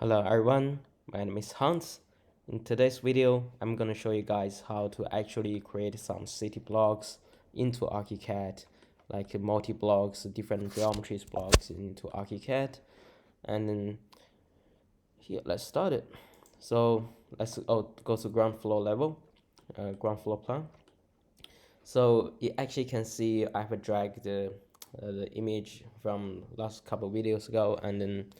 Hello everyone, my name is Hans. In today's video, I'm gonna show you guys how to actually create some city blocks into ArchiCAD, like multi-blocks, different geometries blocks into ArchiCAD. And then here, let's start it. So let's go to ground floor level, ground floor plan. So you actually can see I have dragged the image from last couple of videos ago, and then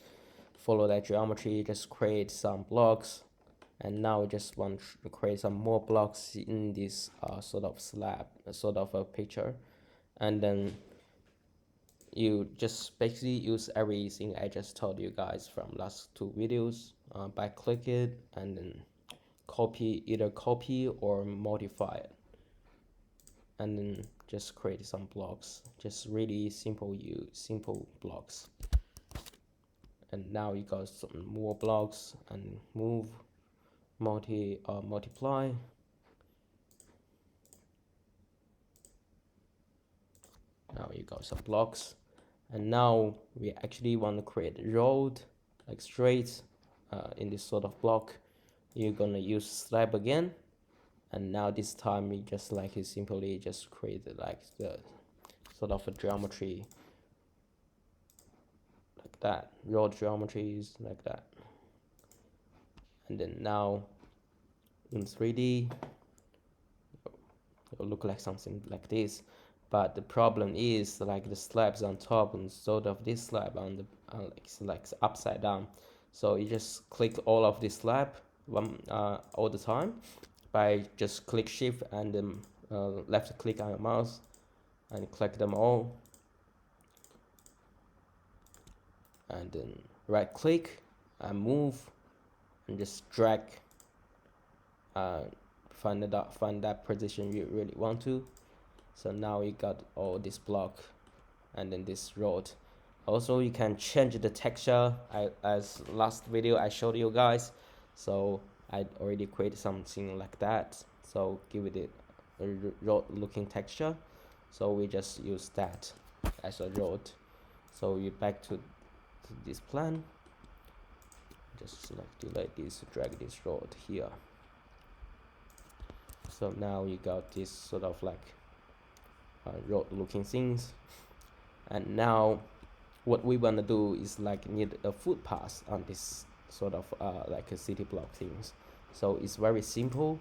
follow that geometry, just create some blocks. And now we just want to create some more blocks in this sort of slab, sort of a picture. And then you just basically use everything I just told you guys from last two videos by click it and then either copy or modify it, and then just create some blocks, just really simple blocks. And now you got some more blocks and move, multiply. Now you got some blocks, and now we actually want to create a road, like straight, in this sort of block. You're gonna use slab again, and now this time we just like you simply just create like the sort of a geometry like that, road geometries like that. And then now in 3D it'll look like something like this. But the problem is like the slabs on top and sort of this slab on the like upside down. So you just click all of this slab all the time by just click shift and then left click on your mouse and click them all, and then right click and move and just drag, find that position you really want to. So now you got all this block and then this road. Also you can change the texture. As last video I showed you guys, so I already created something like that, so give it a road looking texture. So we just use that as a road. So you back to this plan, just delete this, drag this road here. So now you got this sort of like road looking things. And now what we want to do is like need a footpath on this sort of like a city block things. So it's very simple.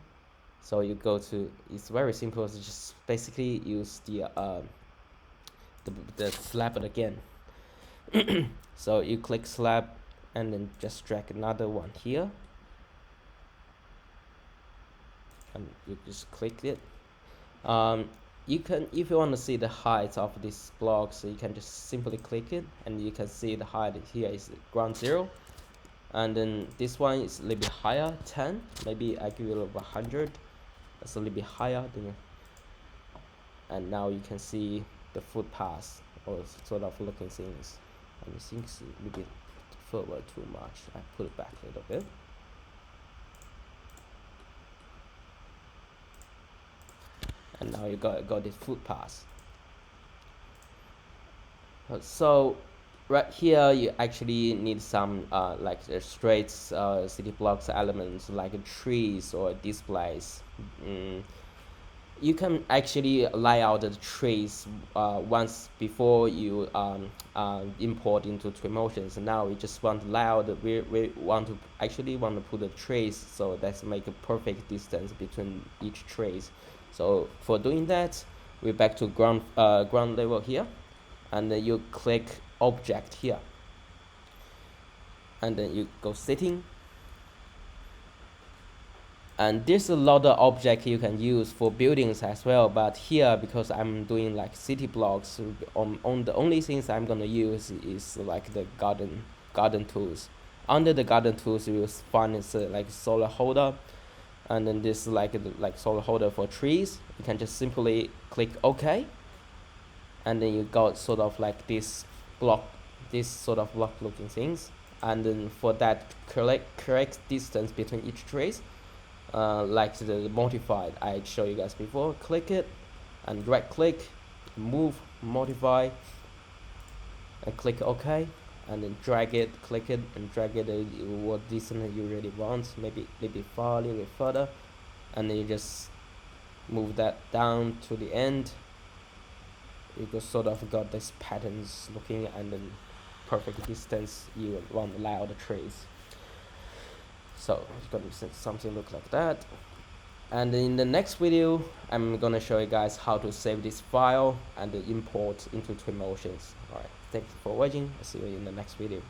So you go to, it's very simple to just basically use the slab again. So you click slab and then just drag another one here, and you just click it. You can, if you want to see the height of this block, so you can just simply click it and you can see the height here is ground 0, and then this one is a little bit higher, 10, maybe I give it over 100, that's a little bit higher than. And now you can see the footpath or sort of looking things, and it seems a little bit forward too much. I put it back a little bit. And now you got this footpath. So right here you actually need some like straight city blocks elements like trees or displays. You can actually lay out the trees once before you import into Twinmotion. So now we just want to lay out we want to put the trees, so that's make a perfect distance between each trees. So for doing that, we're back to ground level here, and then you click object here, and then you go setting. And there's a lot of objects you can use for buildings as well, but here, because I'm doing like city blocks, on the only things I'm gonna use is like the garden tools. Under the garden tools you will find is like solar holder, and then this like solar holder for trees. You can just simply click OK, and then you got sort of like this sort of block looking things. And then for that correct distance between each trees, like the modified I showed you guys before, click it and right click, move, modify, and click OK, and then drag it, click it, and drag it what distance you really want, maybe far a little bit further, and then you just move that down to the end. You just sort of got this patterns looking, and then perfect distance you want to allow the trees. So it's gonna be something look like that. And in the next video, I'm gonna show you guys how to save this file and import into Twinmotions. Alright, thank you for watching. I'll see you in the next video.